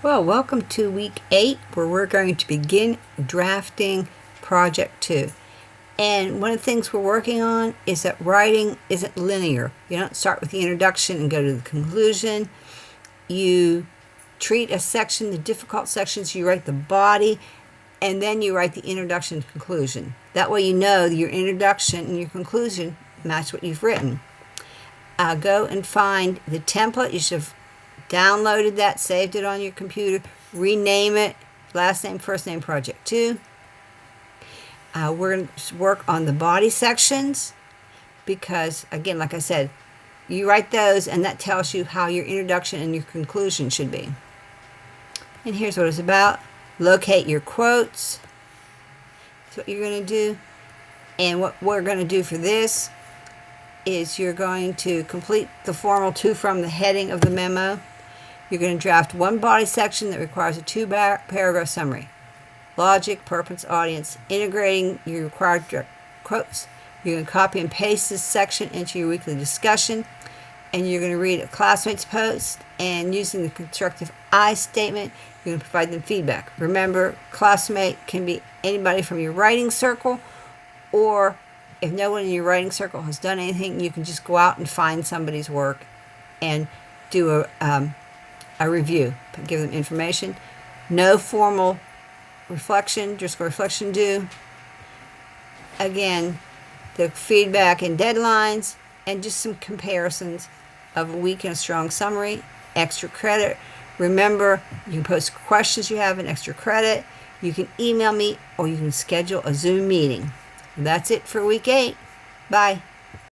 Well, welcome to week 8, where we're going to begin drafting project 2. And one of the things we're working on is that writing isn't linear. You don't start with the introduction and go to the conclusion. You treat a section, the difficult sections, you write the body, and then you write the introduction and conclusion. That way you know your introduction and your conclusion match what you've written. Go and find the template. You should have downloaded that, saved it on your computer, rename it, last name, first name, project 2. We're going to work on the body sections because, again, like I said, you write those and that tells you how your introduction and your conclusion should be. And here's what it's about. Locate your quotes. That's what you're going to do. And what we're going to do for this is you're going to complete the formal to from the heading of the memo. You're going to draft one body section that requires a 2-paragraph summary. Logic, purpose, audience, integrating your required quotes. You're going to copy and paste this section into your weekly discussion, and you're going to read a classmate's post, and using the constructive I statement, you're going to provide them feedback. Remember, classmate can be anybody from your writing circle, or if no one in your writing circle has done anything, you can just go out and find somebody's work and do a review, give them information. No formal reflection, just reflection due. Again, the feedback and deadlines, and just some comparisons of a weak and a strong summary. Extra credit. Remember, you can post questions you have and extra credit. You can email me or you can schedule a Zoom meeting. That's it for week 8. Bye.